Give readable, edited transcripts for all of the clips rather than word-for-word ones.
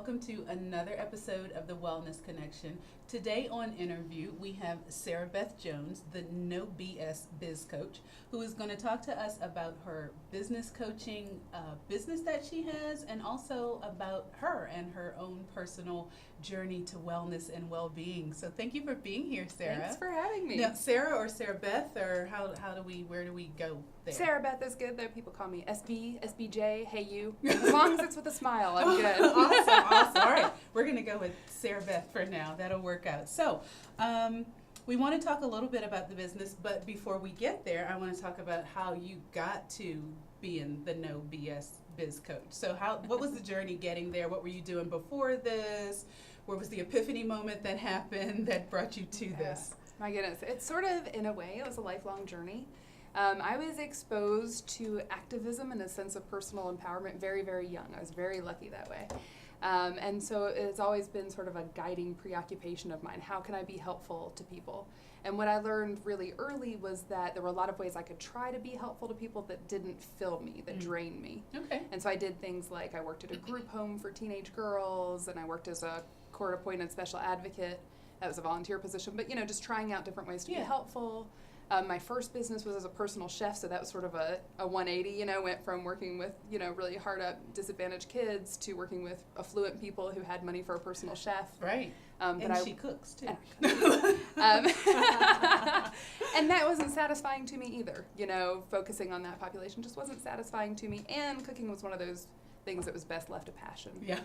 welcome to another episode of the Wellness Connection. Today on interview, we have Sarah Beth Jones, the No BS Biz Coach, who is going to talk to us about her business coaching business that she has, and also about her and her own personal journey to wellness and well-being. So thank you for being here, Sarah. Thanks for having me. Now, Sarah or Sarah Beth, or where do we go there? Sarah Beth is good, though. People call me SB, SBJ, hey you. As long as it's with a smile, I'm good. Awesome. All right, we're going to go with Sarah Beth for now. That'll work out. So, we want to talk a little bit about the business, but before we get there, I want to talk about how you got to being the No BS Biz Coach. So, what was the journey getting there? What were you doing before this? Where was the epiphany moment that happened that brought you to this? My goodness. It's sort of, in a way, it was a lifelong journey. I was exposed to activism and a sense of personal empowerment very, very young. I was very lucky that way. And so it's always been sort of a guiding preoccupation of mine. How can I be helpful to people? And what I learned really early was that there were a lot of ways I could try to be helpful to people that didn't fill me, that drained me. Okay. And so I did things like I worked at a group home for teenage girls, and I worked as a court-appointed special advocate. That was a volunteer position, but just trying out different ways to be helpful. My first business was as a personal chef, so that was sort of a 180, went from working with, really hard up disadvantaged kids to working with affluent people who had money for a personal chef. Right. And she cooks too. And that wasn't satisfying to me either. Focusing on that population just wasn't satisfying to me, and cooking was one of those things that was best left a passion. Yeah.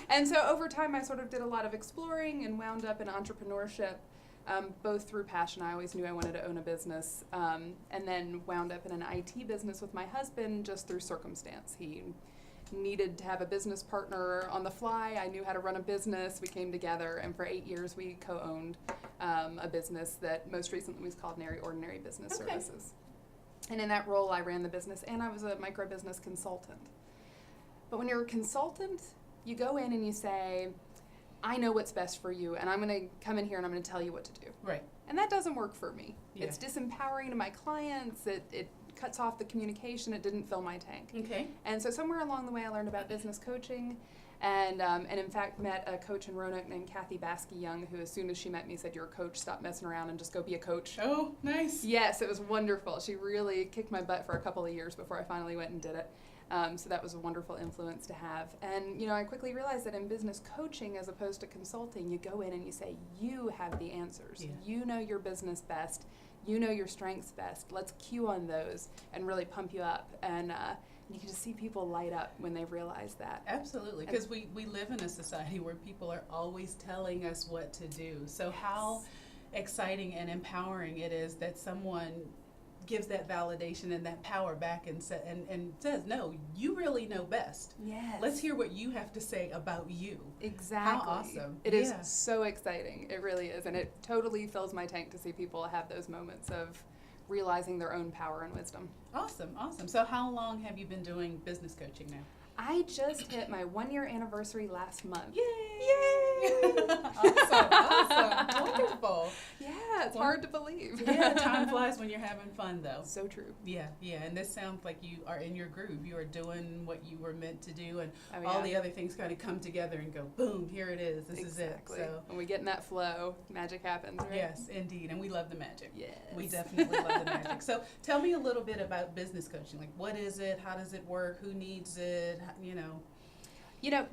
And so over time I sort of did a lot of exploring and wound up in entrepreneurship. Both through passion. I always knew I wanted to own a business, and then wound up in an IT business with my husband just through circumstance. He needed to have a business partner on the fly. I knew how to run a business. We came together, and for 8 years we co-owned a business that most recently was called Nary Ordinary Business Services. And in that role I ran the business, and I was a micro-business consultant. But when you're a consultant, you go in and you say, I know what's best for you, and I'm going to come in here and I'm going to tell you what to do. Right. And that doesn't work for me. Yeah. It's disempowering to my clients. It cuts off the communication. It didn't fill my tank. Okay. And so somewhere along the way, I learned about business coaching, and in fact met a coach in Roanoke named Kathy Baskey-Young, who as soon as she met me said, "You're a coach. Stop messing around and just go be a coach." Oh, nice. Yes, it was wonderful. She really kicked my butt for a couple of years before I finally went and did it. So that was a wonderful influence to have. And, I quickly realized that in business coaching, as opposed to consulting, you go in and you say, you have the answers. Yeah. You know your business best. You know your strengths best. Let's cue on those and really pump you up. And you can just see people light up when they realize that. Absolutely, because we live in a society where people are always telling us what to do. So how exciting and empowering it is that someone gives that validation and that power back and says, no, you really know best. Yes. Let's hear what you have to say about you. Exactly. How awesome. It is so exciting. It really is. And it totally fills my tank to see people have those moments of realizing their own power and wisdom. Awesome. So how long have you been doing business coaching now? I just hit my 1-year anniversary last month. Yay! Awesome. Wonderful. Yeah, it's hard to believe. Yeah, time flies when you're having fun, though. So true. Yeah, and this sounds like you are in your groove. You are doing what you were meant to do, and Oh, all yeah. the other things kind of come together and go, boom, here it is. This is it. Exactly. So, When we get in that flow, magic happens, right? yes, indeed, and we love the magic. Yes. We definitely love the magic. So tell me a little bit about business coaching. Like, what is it? How does it work? Who needs it?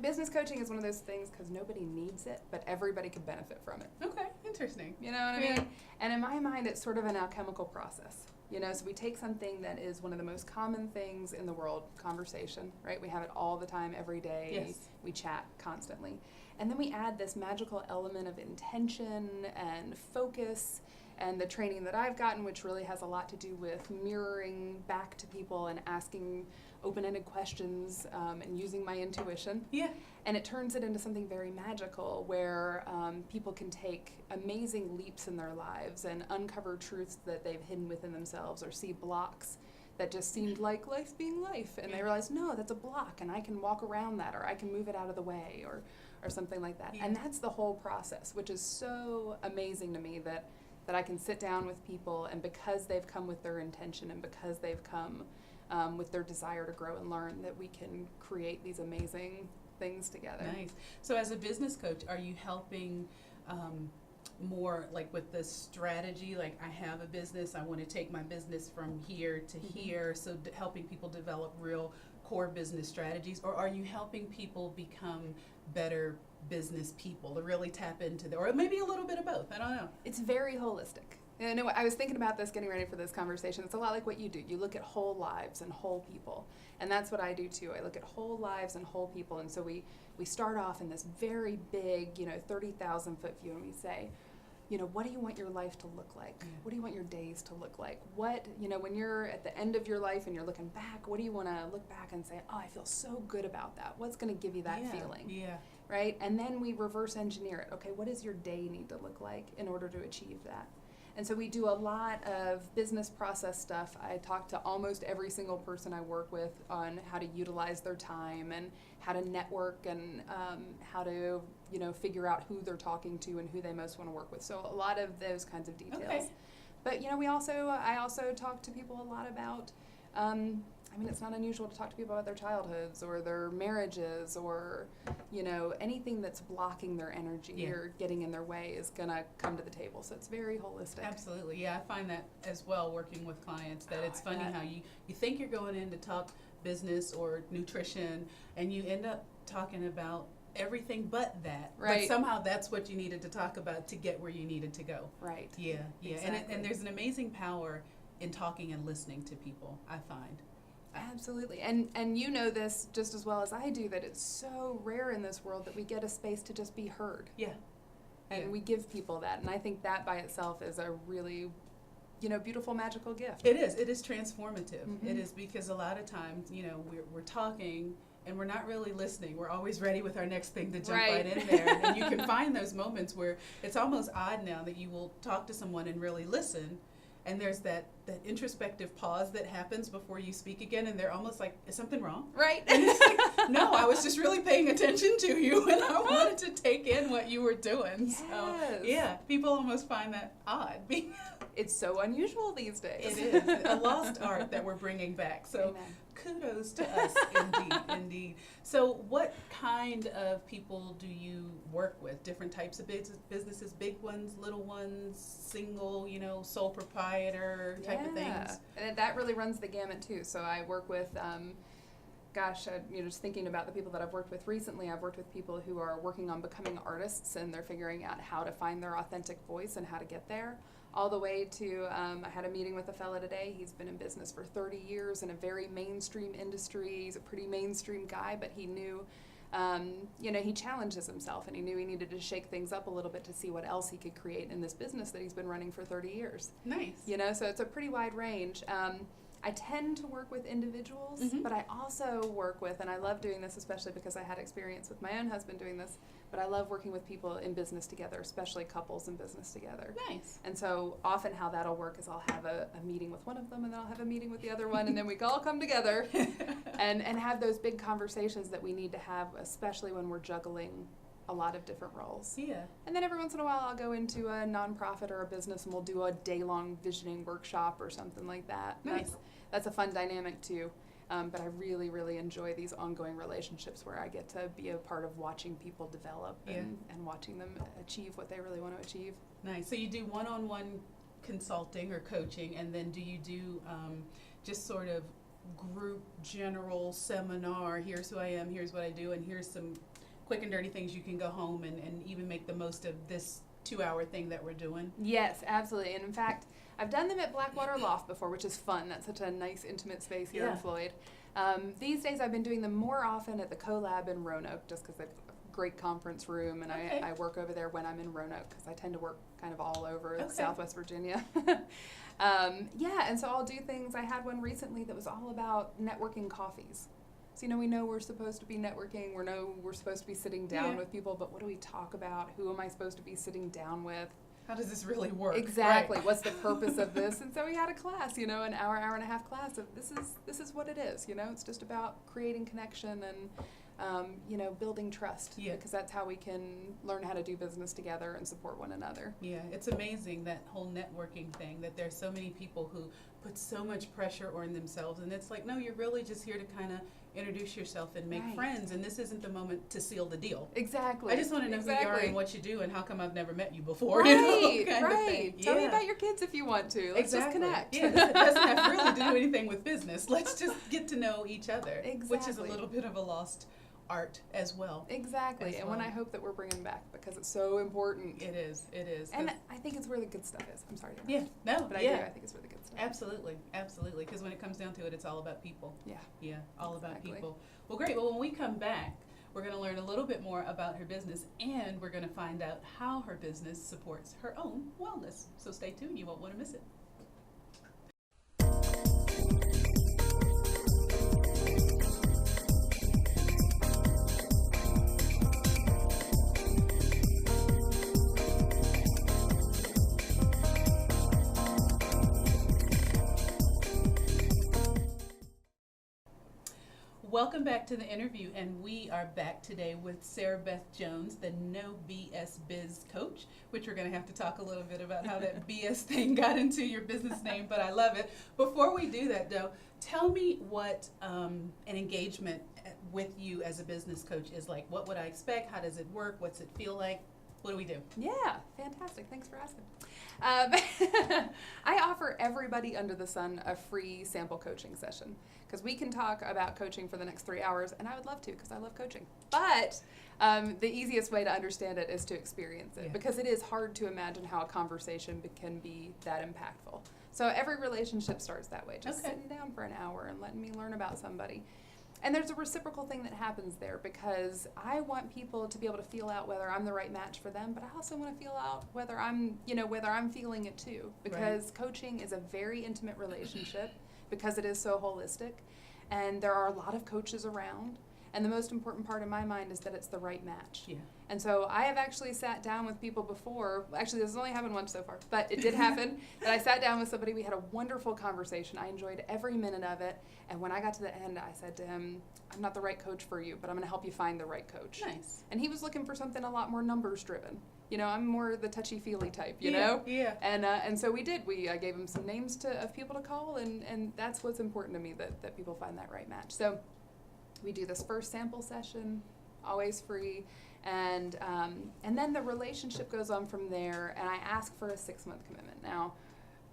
Business coaching is one of those things because nobody needs it, but everybody could benefit from it. Okay, interesting. You know what I Yeah. mean? And in my mind, it's sort of an alchemical process. So we take something that is one of the most common things in the world, conversation, right? We have it all the time, every day. Yes. We chat constantly. And then we add this magical element of intention and focus, and the training that I've gotten, which really has a lot to do with mirroring back to people and asking open-ended questions and using my intuition. Yeah. And it turns it into something very magical where people can take amazing leaps in their lives and uncover truths that they've hidden within themselves, or see blocks that just seemed like life being life. And they realize, no, that's a block, and I can walk around that, or I can move it out of the way, or something like that. Yeah. And that's the whole process, which is so amazing to me that I can sit down with people, and because they've come with their intention, and because they've come with their desire to grow and learn, that we can create these amazing things together. Nice. So as a business coach, are you helping more like with the strategy, like I have a business, I want to take my business from here to here, so helping people develop real core business strategies, or are you helping people become better business people to really tap into or maybe a little bit of both? I don't know. It's very holistic. And I know I was thinking about this getting ready for this conversation. It's a lot like what you do. You look at whole lives and whole people. And that's what I do too. I look at whole lives and whole people. And so we start off in this very big, 30,000 foot view, and we say, what do you want your life to look like? Yeah. What do you want your days to look like? What, when you're at the end of your life and you're looking back, what do you want to look back and say, oh, I feel so good about that. What's going to give you that feeling? Yeah. Right? And then we reverse engineer it. Okay, what does your day need to look like in order to achieve that? And so we do a lot of business process stuff. I talk to almost every single person I work with on how to utilize their time and how to network and how to, figure out who they're talking to and who they most want to work with. So a lot of those kinds of details. Okay. But, I also talk to people a lot about, it's not unusual to talk to people about their childhoods or their marriages or, anything that's blocking their energy or getting in their way is going to come to the table. So it's very holistic. Absolutely. Yeah, I find that as well working with clients, that it's funny how you think you're going in to talk business or nutrition and you end up talking about everything but that. Right. But somehow that's what you needed to talk about to get where you needed to go. Right. Yeah, yeah. Exactly. And there's an amazing power in talking and listening to people, I find. Absolutely. And you know this just as well as I do, that it's so rare in this world that we get a space to just be heard. Yeah. And we give people that. And I think that by itself is a really, beautiful, magical gift. It is transformative. Mm-hmm. It is, because a lot of times, we're talking and we're not really listening. We're always ready with our next thing to jump right in there. And you can find those moments where it's almost odd now that you will talk to someone and really listen. And there's that introspective pause that happens before you speak again, and they're almost like, is something wrong? Right. And it's like, no, I was just really paying attention to you, and I wanted to take in what you were doing. Yes. So, yeah, people almost find that odd. It's so unusual these days. It is a lost art that we're bringing back. So Amen. kudos to us, indeed. So what kind of people do you work with? Different types of businesses, big ones, little ones, single, sole proprietor type of things? And that really runs the gamut too. So I work with, just thinking about the people that I've worked with recently, I've worked with people who are working on becoming artists and they're figuring out how to find their authentic voice and how to get there. All the way to, I had a meeting with a fella today. He's been in business for 30 years in a very mainstream industry. He's a pretty mainstream guy, but he knew, he challenges himself and he knew he needed to shake things up a little bit to see what else he could create in this business that he's been running for 30 years. Nice. So it's a pretty wide range. I tend to work with individuals, but I also work with, and I love doing this especially because I had experience with my own husband doing this, but I love working with people in business together, especially couples in business together. Nice. And so often how that'll work is I'll have a meeting with one of them and then I'll have a meeting with the other one and then we all come together and have those big conversations that we need to have, especially when we're juggling a lot of different roles. Yeah. And then every once in a while I'll go into a nonprofit or a business and we'll do a day-long visioning workshop or something like that. Nice. That's a fun dynamic too. But I really, really enjoy these ongoing relationships where I get to be a part of watching people develop and watching them achieve what they really want to achieve. Nice. So you do one-on-one consulting or coaching, and then do you do just sort of group general seminar, here's who I am, here's what I do, and here's some quick and dirty things you can go home and even make the most of this 2-hour thing that we're doing? Yes, absolutely. And in fact, I've done them at Blackwater Loft before, which is fun. That's such a nice, intimate space here in Floyd. These days, I've been doing them more often at the CoLab in Roanoke, just because they've got a great conference room, and I work over there when I'm in Roanoke, because I tend to work kind of all over Southwest Virginia. And so I'll do things. I had one recently that was all about networking coffees. So, we know we're supposed to be networking. We know we're supposed to be sitting down with people, but what do we talk about? Who am I supposed to be sitting down with? How does this really work? Exactly. Right. What's the purpose of this? And so we had a class, an hour and a half class of this is what it is. It's just about creating connection and, building trust. Yeah. Because that's how we can learn how to do business together and support one another. Yeah, it's amazing, that whole networking thing, that there's so many people who put so much pressure on themselves, and it's like, no, you're really just here to kind of introduce yourself and make Right. friends, and this isn't the moment to seal the deal. Exactly. I just want to know who you are and what you do and how come I've never met you before. Right, you know, kind of right. thing. Tell me Yeah. about your kids if you want to. Let's just connect. Yeah, this doesn't have really to do anything with business. Let's just get to know each other, which is a Exactly. little bit of a lost art as well. Exactly. As And one well. I hope that we're bringing back because it's so important. It is. And I think it's where the good stuff is. I'm sorry. to yeah, interrupt, no, But yeah. I do. I think it's where the good stuff is. Absolutely, absolutely. Because when it comes down to it, it's all about people. Yeah. Yeah, all about Exactly. people. Well, great. Well, when we come back, we're going to learn a little bit more about her business, and we're going to find out how her business supports her own wellness. So stay tuned. You won't want to miss it. Welcome back to the interview, and we are back today with Sarah Beth Jones, the No BS Biz Coach, which we're going to have to talk a little bit about how that BS thing got into your business name, but I love it. Before we do that, though, tell me what an engagement with you as a business coach is like. What would I expect? How does it work? What's it feel like? What do we do? Yeah, fantastic. Thanks for asking. I offer everybody under the sun a free sample coaching session because we can talk about coaching for the next 3 hours, and I would love to because I love coaching. But the easiest way to understand it is to experience it because it is hard to imagine how a conversation can be that impactful. So every relationship starts that way, just sitting down for an hour and letting me learn about somebody. And there's a reciprocal thing that happens there because I want people to be able to feel out whether I'm the right match for them, but I also want to feel out whether I'm feeling it too. Because coaching is a very intimate relationship because it is so holistic, and there are a lot of coaches around. And the most important part in my mind is that it's the right match. Yeah. And so I have actually sat down with people before. Actually, this has only happened once so far, but it did happen. That I sat down with somebody. We had a wonderful conversation. I enjoyed every minute of it. And when I got to the end, I said to him, I'm not the right coach for you, but I'm going to help you find the right coach. Nice. And he was looking for something a lot more numbers driven. You know, I'm more the touchy-feely type, you Yeah, know? yeah. And so we did. I gave him some names of people to call, and that's what's important to me, that people find that right match. So we do this first sample session, always free, and then the relationship goes on from there, and I ask for a 6-month commitment. Now,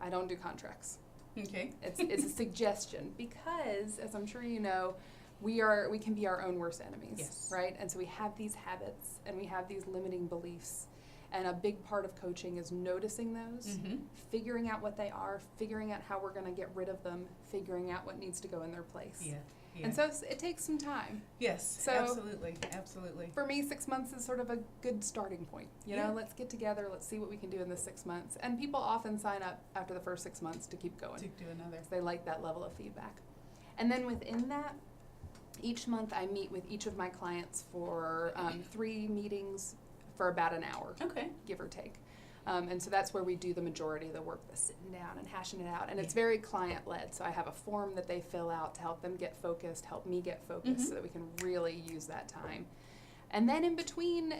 I don't do contracts. Okay. It's a suggestion because, as I'm sure you know, we can be our own worst enemies, Yes. right? And so we have these habits and we have these limiting beliefs. And a big part of coaching is noticing those, Mm-hmm. figuring out what they are, figuring out how we're going to get rid of them, figuring out what needs to go in their place. Yeah. Yeah. And so it takes some time. Yes, So- absolutely, absolutely. For me, 6 months is sort of a good starting point. You know, Yeah. let's get together, let's see what we can do in the 6 months. And people often sign up after the first 6 months to keep going. To do another. Because they like that level of feedback. And then within that, each month I meet with each of my clients for 3 meetings for about an hour, Okay. give or take. And so that's where we do the majority of the work, the sitting down and hashing it out. And it's very client-led. So I have a form that they fill out to help them get focused, help me get focused so that we can really use that time. And then in between,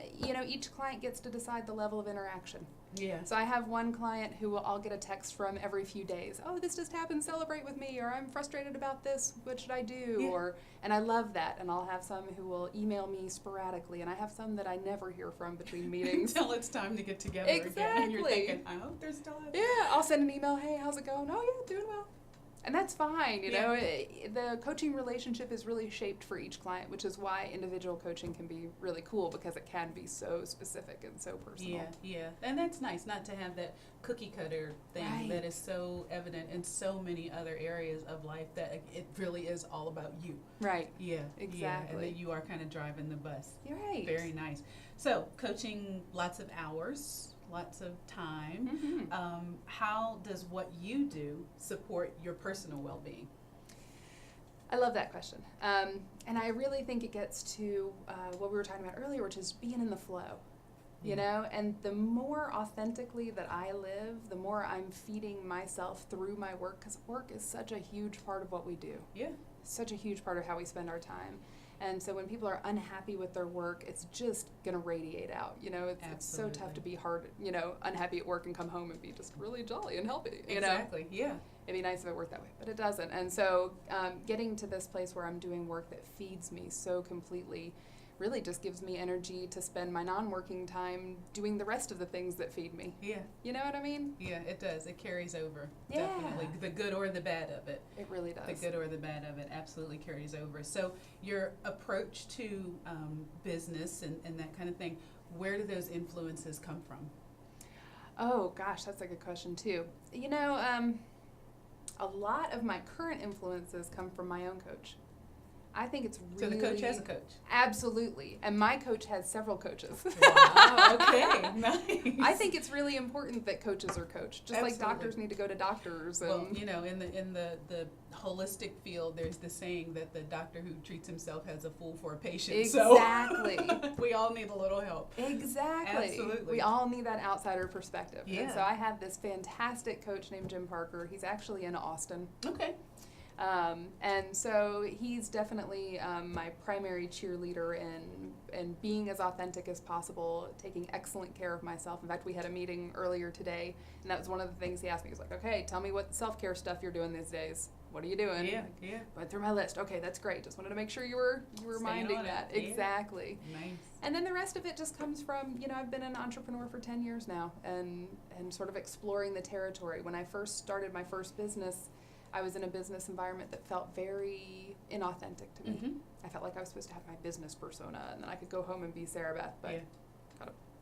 each client gets to decide the level of interaction. Yeah. So I have one client who I'll get a text from every few days. Oh, this just happened, celebrate with me, or I'm frustrated about this, what should I do? Yeah. And I love that. And I'll have some who will email me sporadically, and I have some that I never hear from between meetings. Until it's time to get together again, and you're Exactly. thinking, I hope they're still out. Yeah, I'll send an email, hey, how's it going? Oh, yeah, doing well. And that's fine, you know. The coaching relationship is really shaped for each client, which is why individual coaching can be really cool because it can be so specific and so personal. Yeah, yeah. And that's nice not to have that cookie cutter thing Right. that is so evident in so many other areas of life that it really is all about you. Right. Yeah. Yeah. And Exactly. that you are kind of driving the bus. You're right. Very nice. So, coaching lots of hours, lots of time. Mm-hmm. How does what you do support your personal well-being? I love that question. And I really think it gets to what we were talking about earlier, which is being in the flow. You know, and the more authentically that I live, the more I'm feeding myself through my work, because work is such a huge part of what we do. Yeah. Such a huge part of how we spend our time. And so when people are unhappy with their work, it's just going to radiate out. It's so tough to be unhappy at work and come home and be just really jolly and healthy. Exactly, yeah. It'd be nice if it worked that way, but it doesn't. And so getting to this place where I'm doing work that feeds me so completely really just gives me energy to spend my non-working time doing the rest of the things that feed me. Yeah. You know what I mean? Yeah, it does. It carries over. Yeah. Definitely. The good or the bad of it. It really does. The good or the bad of it absolutely carries over. So your approach to business and that kind of thing, where do those influences come from? Oh, gosh, that's a good question, too. A lot of my current influences come from my own coach. I think it's really... So the coach has a coach? Absolutely. And my coach has several coaches. Wow, okay, nice. I think it's really important that coaches are coached, just like doctors need to go to doctors. And well, in the holistic field, there's the saying that the doctor who treats himself has a fool for a patient. Exactly. So we all need a little help. Exactly. Absolutely. We all need that outsider perspective. Yeah. And so I have this fantastic coach named Jim Parker. He's actually in Austin. Okay. And so he's definitely my primary cheerleader in being as authentic as possible, taking excellent care of myself. In fact, we had a meeting earlier today, and that was one of the things he asked me. He was like, okay, tell me what self-care stuff you're doing these days. What are you doing? Yeah. Went through my list. Okay, that's great. Just wanted to make sure you were minding that. Yeah. Exactly. Nice. And then the rest of it just comes from, I've been an entrepreneur for 10 years now and sort of exploring the territory. When I first started my first business, I was in a business environment that felt very inauthentic to me. Mm-hmm. I felt like I was supposed to have my business persona, and then I could go home and be Sarah Beth, but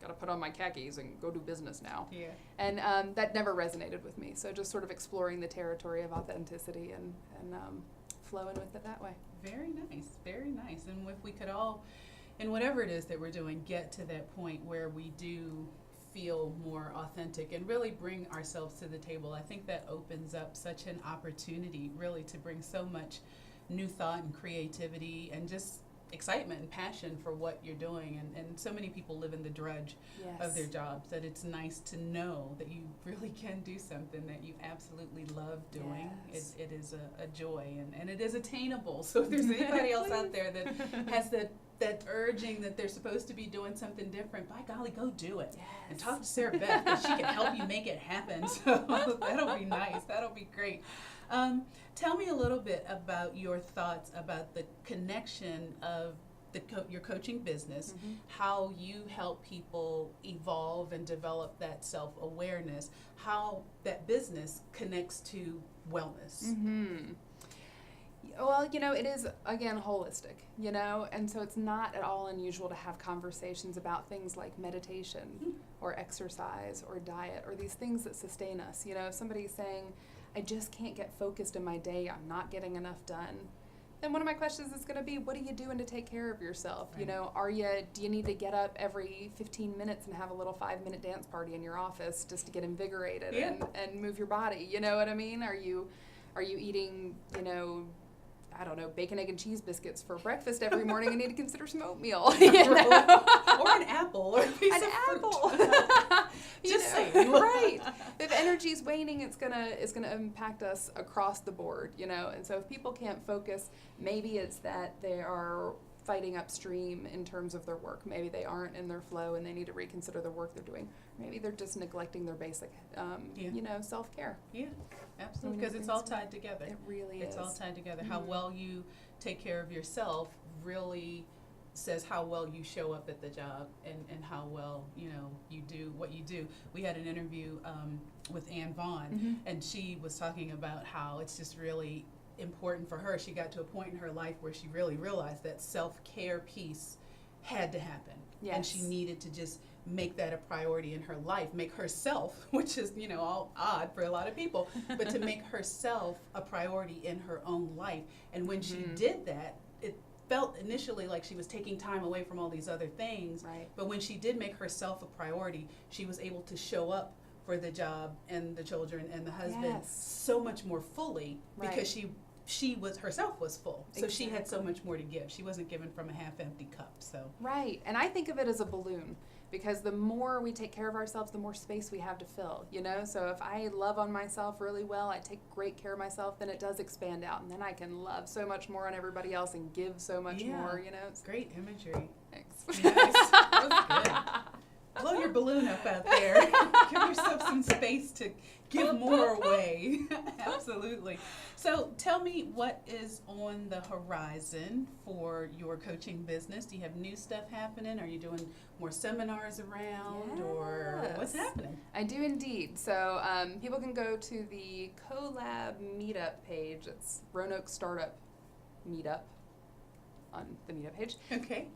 gotta put on my khakis and go do business now. Yeah. And that never resonated with me. So just sort of exploring the territory of authenticity and flowing with it that way. Very nice, very nice. And if we could all, in whatever it is that we're doing, get to that point where we do feel more authentic and really bring ourselves to the table, I think that opens up such an opportunity really to bring so much new thought and creativity and just excitement and passion for what you're doing. And so many people live in the drudge of their jobs that it's nice to know that you really can do something that you absolutely love doing. Yes. It is a joy and it is attainable. So if there's anybody else out there that has that urging that they're supposed to be doing something different, by golly, go do it. Yes. And talk to Sarah Beth, because she can help you make it happen. So that'll be nice. That'll be great. Tell me a little bit about your thoughts about the connection of your coaching business, how you help people evolve and develop that self-awareness, how that business connects to wellness. Mm-hmm. Well, it is, again, holistic, and so it's not at all unusual to have conversations about things like meditation or exercise or diet or these things that sustain us. If somebody's saying, I just can't get focused in my day, I'm not getting enough done, then one of my questions is going to be, what are you doing to take care of yourself? Right. Do you need to get up every 15 minutes and have a little 5-minute dance party in your office just to get invigorated and move your body? You know what I mean? Are you eating, I don't know, bacon, egg, and cheese biscuits for breakfast every morning and need to consider some oatmeal? Or an apple or a piece of apple. fruit. Just saying. Right. If energy's waning, it's gonna impact us across the board, And so if people can't focus, maybe it's that they are fighting upstream in terms of their work. Maybe they aren't in their flow and they need to reconsider the work they're doing. Maybe they're just neglecting their basic, self-care. Yeah, absolutely, because it's all tied together. It really is. It's all tied together. How well you take care of yourself really says how well you show up at the job and how well, you do what you do. We had an interview with Ann Vaughn, and she was talking about how it's just really important for her. She got to a point in her life where she really realized that self-care piece had to happen. Yes. And she needed to just make that a priority in her life, make herself, which is, all odd for a lot of people, but to make herself a priority in her own life. And when she did that, it felt initially like she was taking time away from all these other things. Right. But when she did make herself a priority, she was able to show up for the job and the children and the husband so much more fully because she was herself was full. So she had so much more to give. She wasn't given from a half empty cup. So right. And I think of it as a balloon. because the more we take care of ourselves, the more space we have to fill, you know? So if I love on myself really well, I take great care of myself, then it does expand out, and then I can love so much more on everybody else and give so much more, you know? It's Great imagery. Thanks. Nice. That was good. Blow your balloon up out there. Give yourself some space to give more away. Absolutely. So tell me, what is on the horizon for your coaching business? Do you have new stuff happening? Are you doing more seminars around, or what's happening? I do indeed. So people can go to the CoLab meetup page. It's Roanoke Startup Meetup on the meetup page. Okay.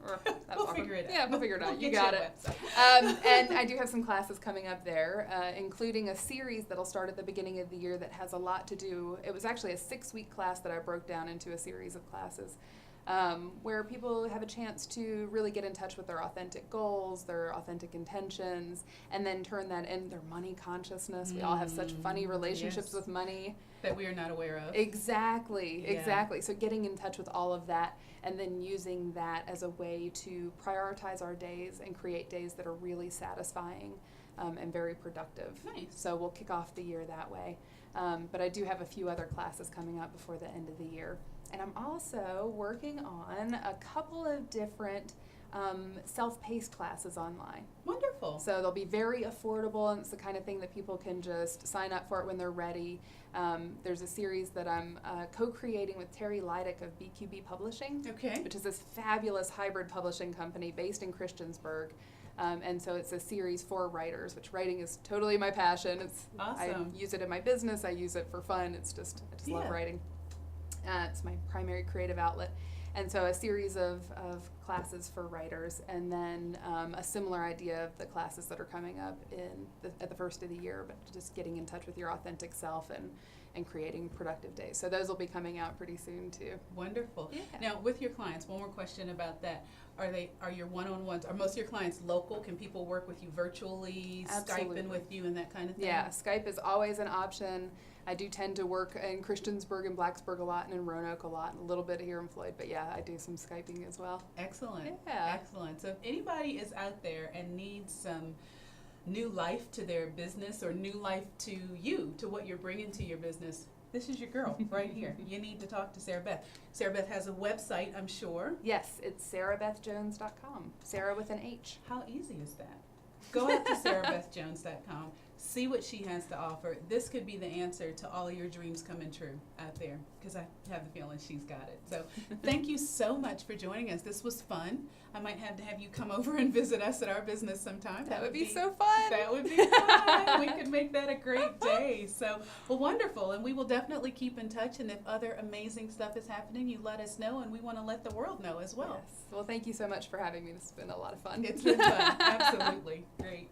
We'll figure it out. Yeah, we'll figure it out. We'll You get got you a it. website. And I do have some classes coming up there, including a series that'll start at the beginning of the year that has a lot to do. It was actually a 6-week class that I broke down into a series of classes, where people have a chance to really get in touch with their authentic goals, their authentic intentions, and then turn that in their money consciousness. We all have such funny relationships with money that we are not aware of. Exactly, Yeah. exactly. So getting in touch with all of that, and then using that as a way to prioritize our days and create days that are really satisfying and very productive. Nice. So we'll kick off the year that way. But I do have a few other classes coming up before the end of the year. And I'm also working on a couple of different self-paced classes online. Wonderful. So they'll be very affordable, and it's the kind of thing that people can just sign up for it when they're ready. There's a series that I'm co-creating with Terry Leidick of BQB Publishing, Okay. which is this fabulous hybrid publishing company based in Christiansburg. And so it's a series for writers, which writing is totally my passion. Awesome. I use it in my business. I use it for fun. I just love Yeah. writing. It's my primary creative outlet. And so a series of classes for writers, and then a similar idea of the classes that are coming up at the first of the year, but just getting in touch with your authentic self and creating productive days. So those will be coming out pretty soon too. Wonderful. Yeah. Now, with your clients, one more question about that. Are your one-on-ones, are most of your clients local? Can people work with you virtually, Absolutely. Skyping with you and that kind of thing? Yeah, Skype is always an option. I do tend to work in Christiansburg and Blacksburg a lot, and in Roanoke a lot, and a little bit here in Floyd, but yeah, I do some Skyping as well. Excellent. Yeah. Excellent. So if anybody is out there and needs some new life to their business, or new life to you, to what you're bringing to your business, this is your girl right here. You need to talk to Sarah Beth. Sarah Beth has a website, I'm sure. Yes, it's sarahbethjones.com. Sarah with an H. How easy is that? Go out to sarahbethjones.com. See what she has to offer. This could be the answer to all of your dreams coming true out there, because I have the feeling she's got it. So thank you so much for joining us. This was fun. I might have to have you come over and visit us at our business sometime. That would be so fun. That would be fun. We could make that a great day. So, well, wonderful. And we will definitely keep in touch. And if other amazing stuff is happening, you let us know, and we want to let the world know as well. Yes. Well, thank you so much for having me. This has been a lot of fun. It's been fun. Absolutely. Great.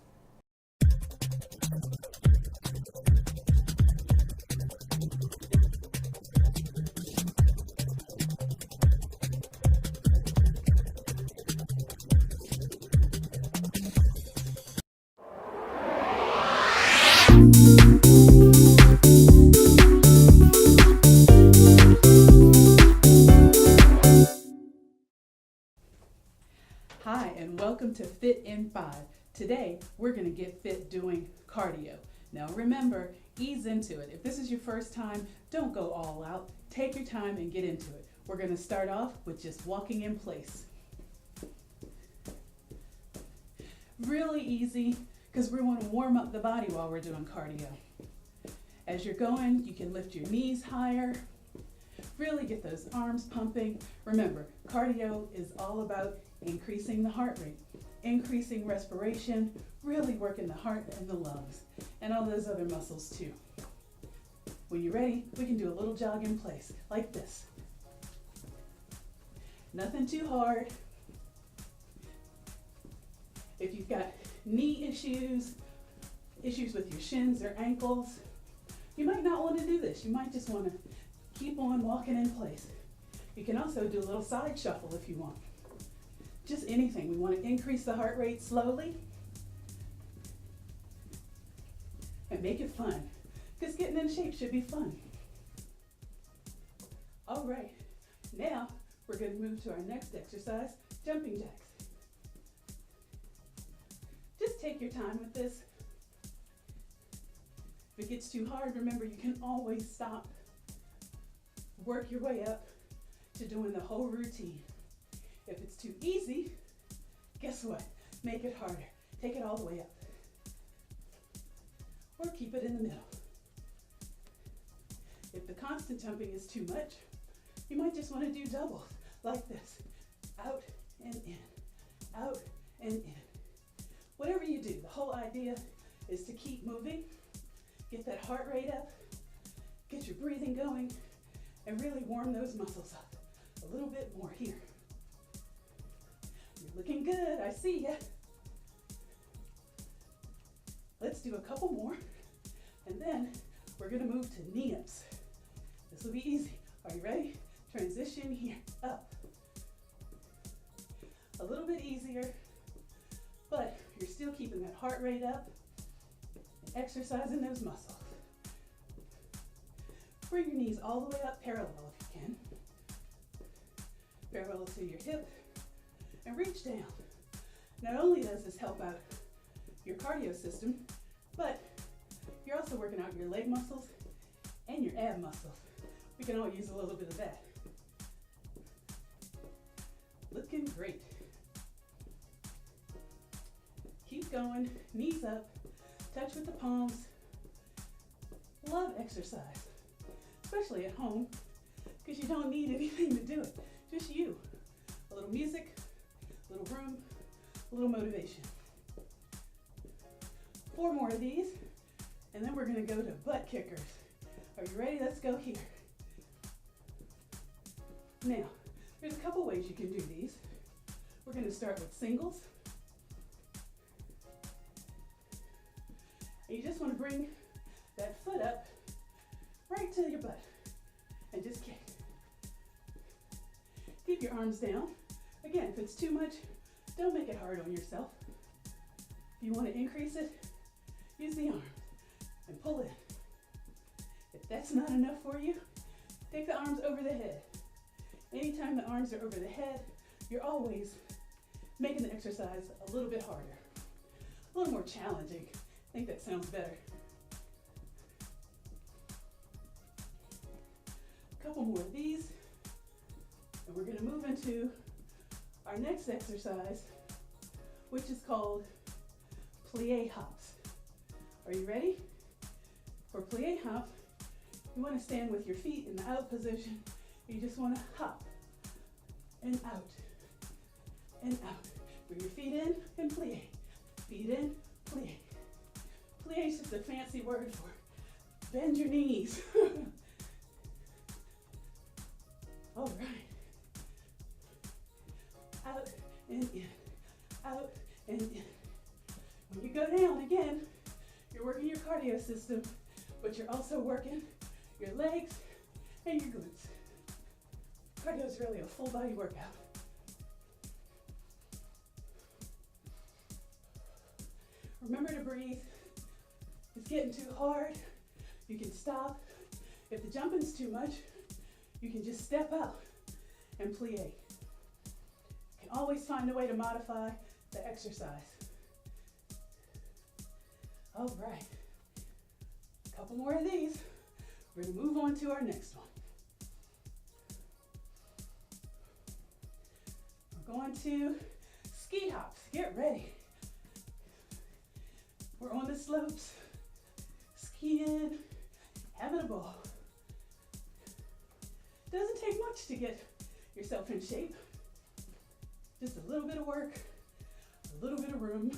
Hi, and welcome to Fit in 5. Today, we're going to get fit doing cardio. Now remember, ease into it. If this is your first time, don't go all out. Take your time and get into it. We're going to start off with just walking in place. Really easy, because we want to warm up the body while we're doing cardio. As you're going, you can lift your knees higher. Really get those arms pumping. Remember, cardio is all about increasing the heart rate, increasing respiration, really working the heart and the lungs, and all those other muscles too. When you're ready, we can do a little jog in place, like this. Nothing too hard. If you've got knee issues with your shins or ankles, you might not want to do this. You might just want to keep on walking in place. You can also do a little side shuffle if you want. Just anything. We want to increase the heart rate slowly and make it fun, because getting in shape should be fun. All right, now we're going to move to our next exercise, jumping jacks. take your time with this. If it gets too hard, remember you can always stop. Work your way up to doing the whole routine. If it's too easy, guess what? Make it harder. Take it all the way up. Or keep it in the middle. If the constant jumping is too much, you might just want to do doubles like this. Out and in, out and in. Whatever you do, the whole idea is to keep moving, get that heart rate up, get your breathing going, and really warm those muscles up a little bit more here. You're looking good, I see ya. Let's do a couple more, and then we're gonna move to knee-ups. This will be easy. Are you ready? Transition here, up. A little bit easier, but you're still keeping that heart rate up and exercising those muscles. Bring your knees all the way up parallel if you can. Parallel to your hip, and reach down. Not only does this help out your cardio system, but you're also working out your leg muscles and your ab muscles. We can all use a little bit of that. Looking great. Keep going, knees up, touch with the palms. Love exercise, especially at home, because you don't need anything to do it, just you. A little music, a little room, a little motivation. 4 more of these, and then we're gonna go to butt kickers. Are you ready? Let's go here. Now, there's a couple ways you can do these. We're gonna start with singles. And you just wanna bring that foot up right to your butt and just kick. Keep your arms down. Again, if it's too much, don't make it hard on yourself. If you want to increase it, use the arms and pull in. If that's not enough for you, take the arms over the head. Anytime the arms are over the head, you're always making the exercise a little bit harder, a little more challenging. I think that sounds better. A couple more of these, and we're going to move into our next exercise, which is called plie hops. Are you ready? For plie hop, you want to stand with your feet in the out position. You just want to hop and out and out. Bring your feet in and plie. Feet in, plie. Plie is just a fancy word for bend your knees. All right. Out and in, out and in. When you go down again, you're working your cardio system, but you're also working your legs and your glutes. Cardio is really a full body workout. Remember to breathe. If it's getting too hard, you can stop. If the jumping's too much, you can just step out and plie. You can always find a way to modify the exercise. All right, a couple more of these. We're gonna move on to our next one. We're going to ski hops. Get ready. We're on the slopes, skiing, having a ball. Doesn't take much to get yourself in shape. Just a little bit of work, a little bit of room,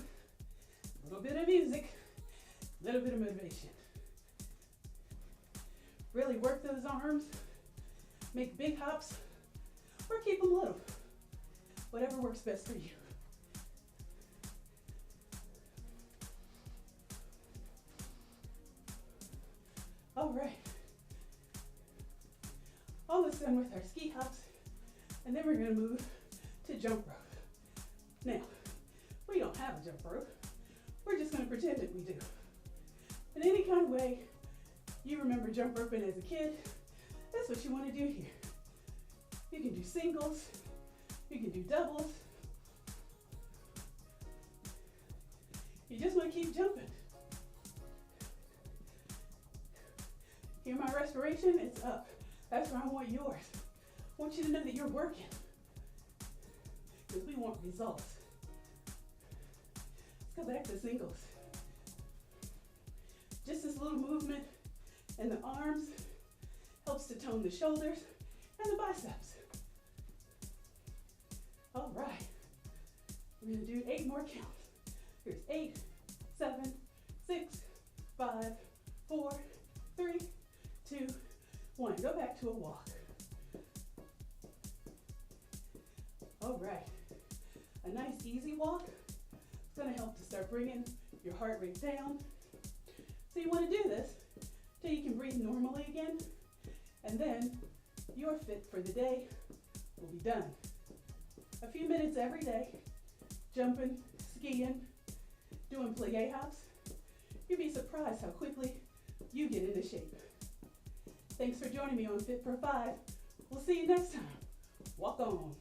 a little bit of music, a little bit of motivation. Really work those arms, make big hops, or keep them little. Whatever works best for you. All right. Almost done with our ski hops, and then we're gonna move to jump rope. Now, we don't have a jump rope. We're just gonna pretend that we do. In any kind of way you remember jump roping as a kid, that's what you wanna do here. You can do singles, you can do doubles. You just want to keep jumping. Hear my respiration? It's up. That's where I want yours. I want you to know that you're working. Because we want results. Let's go back to singles. Just this little movement in the arms helps to tone the shoulders and the biceps. All right. We're going to do 8 more counts. Here's 8, 7, 6, 5, 4, 3, 2, 1. Go back to a walk. All right. A nice easy walk is going to help to start bringing your heart rate down. So you want to do this till you can breathe normally again, and then your fit for the day will be done. A few minutes every day, jumping, skiing, doing plie hops. You'd be surprised how quickly you get into shape. Thanks for joining me on Fit for 5. We'll see you next time. Walk on.